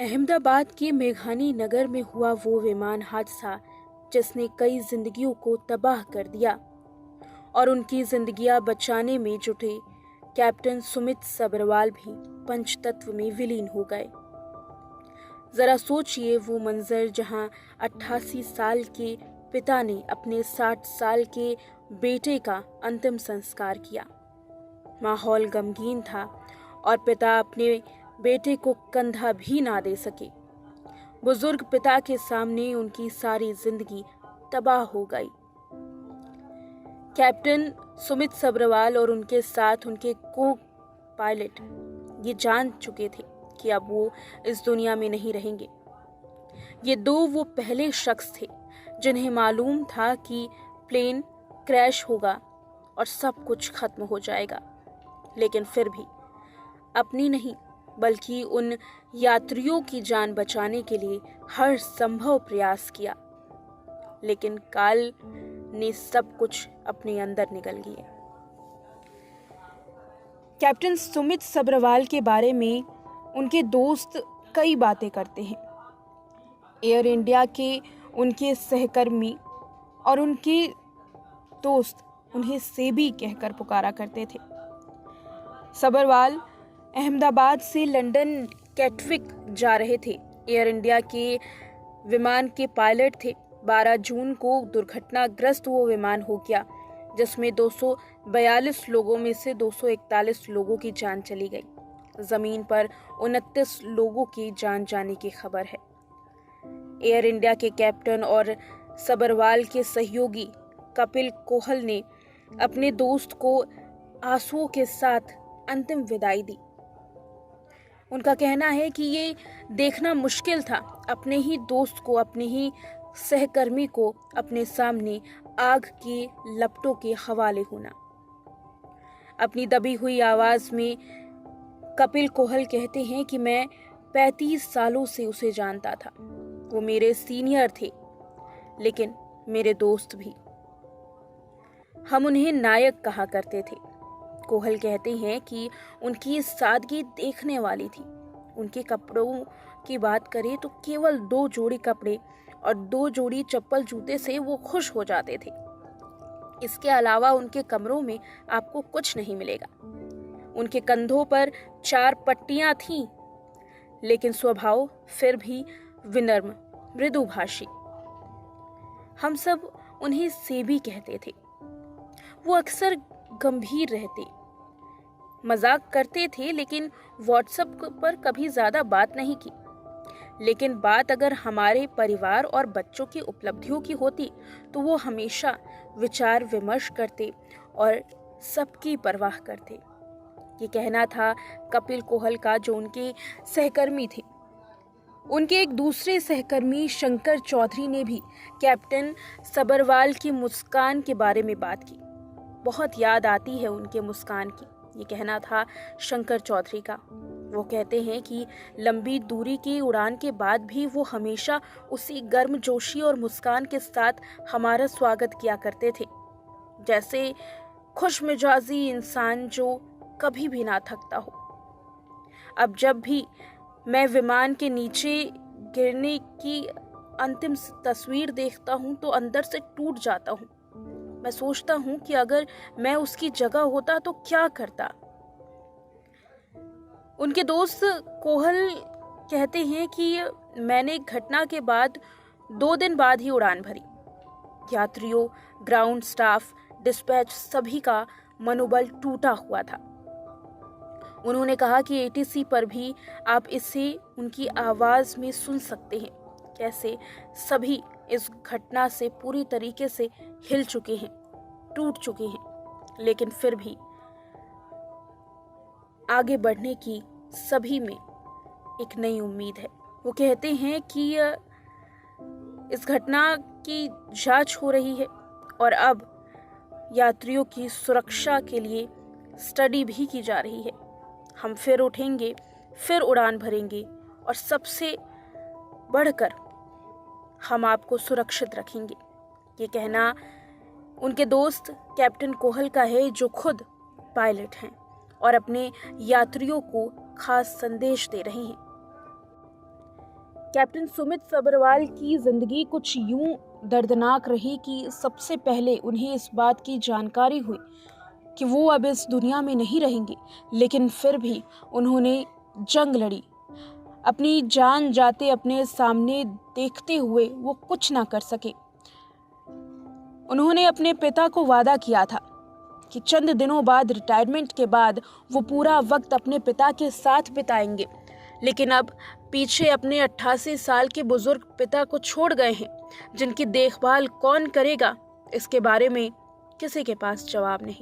अहमदाबाद के मेघानी नगर में हुआ वो विमान हादसा जिसने कई जिंदगियों को तबाह कर दिया और उनकी जिंदगियां बचाने में जुटे कैप्टन सुमित सब्रवाल भी पंचतत्व में विलीन हो गए। जरा सोचिए वो मंजर जहां 88 साल के पिता ने अपने 60 साल के बेटे का अंतिम संस्कार किया। माहौल गमगीन था और पिता अपने बेटे को कंधा भी ना दे सके। बुजुर्ग पिता के सामने उनकी सारी जिंदगी तबाह हो गई। कैप्टन सुमित सब्रवाल और उनके साथ उनके को पायलट ये जान चुके थे कि अब वो इस दुनिया में नहीं रहेंगे। ये दो वो पहले शख्स थे जिन्हें मालूम था कि प्लेन क्रैश होगा और सब कुछ खत्म हो जाएगा, लेकिन फिर भी अपनी नहीं बल्कि उन यात्रियों की जान बचाने के लिए हर संभव प्रयास किया। लेकिन काल ने सब कुछ अपने अंदर निगल लिया। कैप्टन सुमित सब्रवाल के बारे में उनके दोस्त कई बातें करते हैं। एयर इंडिया के उनके सहकर्मी और उनके दोस्त उन्हें सेबी कहकर पुकारा करते थे। सब्रवाल अहमदाबाद से लंदन कैटविक जा रहे थे। एयर इंडिया के विमान के पायलट थे। 12 जून को दुर्घटनाग्रस्त वो विमान हो गया जिसमें 242 लोगों में से 241 लोगों की जान चली गई। जमीन पर 29 लोगों की जान जाने की खबर है। एयर इंडिया के कैप्टन और सब्रवाल के सहयोगी कपिल कोहल ने अपने दोस्त को आंसुओं के साथ अंतिम विदाई दी। उनका कहना है कि ये देखना मुश्किल था अपने ही दोस्त को, अपने ही सहकर्मी को अपने सामने आग की लपटों के हवाले होना। अपनी दबी हुई आवाज में कपिल कोहल कहते हैं कि मैं 35 सालों से उसे जानता था। वो मेरे सीनियर थे, लेकिन मेरे दोस्त भी। हम उन्हें नायक कहा करते थे। कोहल कहते हैं कि उनकी सादगी देखने वाली थी। उनके कपड़ों की बात करें तो केवल 2 जोड़ी कपड़े और 2 जोड़ी चप्पल जूते से वो खुश हो जाते थे। इसके अलावा उनके कमरों में आपको कुछ नहीं मिलेगा। उनके कंधों पर 4 पट्टियां थीं, लेकिन स्वभाव फिर भी विनम्र, मृदुभाषी। हम सब उन्हें सेबी कहते थे। वो अक्सर गंभीर रहते, मजाक करते थे, लेकिन व्हाट्सएप पर कभी ज्यादा बात नहीं की। लेकिन बात अगर हमारे परिवार और बच्चों की उपलब्धियों की होती तो वो हमेशा विचार विमर्श करते और सबकी परवाह करते। ये कहना था कपिल कोहल का, जो उनके सहकर्मी थे। उनके एक दूसरे सहकर्मी शंकर चौधरी ने भी कैप्टन सब्रवाल की मुस्कान के बारे में बात की। बहुत याद आती है उनके मुस्कान की, ये कहना था शंकर चौधरी का। वो कहते हैं कि लंबी दूरी की उड़ान के बाद भी वो हमेशा उसी गर्मजोशी और मुस्कान के साथ हमारा स्वागत किया करते थे, जैसे खुशमिजाजी इंसान जो कभी भी ना थकता हो। अब जब भी मैं विमान के नीचे गिरने की अंतिम तस्वीर देखता हूँ तो अंदर से टूट जाता हूँ। मैं सोचता हूँ कि अगर मैं उसकी जगह होता तो क्या करता। उनके दोस्त कोहल कहते हैं कि मैंने घटना के बाद 2 दिन बाद ही उड़ान भरी। यात्रियों, ग्राउंड स्टाफ, डिस्पैच सभी का मनोबल टूटा हुआ था। उन्होंने कहा कि एटीसी पर भी आप इसे उनकी आवाज में सुन सकते हैं, कैसे सभी इस घटना से पूरी तरीके से हिल चुके हैं, टूट चुके हैं, लेकिन फिर भी आगे बढ़ने की सभी में एक नई उम्मीद है। वो कहते हैं कि इस घटना की जांच हो रही है और अब यात्रियों की सुरक्षा के लिए स्टडी भी की जा रही है। हम फिर उठेंगे, फिर उड़ान भरेंगे और सबसे बढ़कर हम आपको सुरक्षित रखेंगे। ये कहना उनके दोस्त कैप्टन कोहल का है, जो खुद पायलट हैं और अपने यात्रियों को खास संदेश दे रहे हैं। कैप्टन सुमित सब्रवाल की ज़िंदगी कुछ यूं दर्दनाक रही कि सबसे पहले उन्हें इस बात की जानकारी हुई कि वो अब इस दुनिया में नहीं रहेंगे, लेकिन फिर भी उन्होंने जंग लड़ी। अपनी जान जाते अपने सामने देखते हुए वो कुछ ना कर सके। उन्होंने अपने पिता को वादा किया था कि चंद दिनों बाद, रिटायरमेंट के बाद, वो पूरा वक्त अपने पिता के साथ बिताएंगे, लेकिन अब पीछे अपने 88 साल के बुजुर्ग पिता को छोड़ गए हैं, जिनकी देखभाल कौन करेगा, इसके बारे में किसी के पास जवाब नहीं।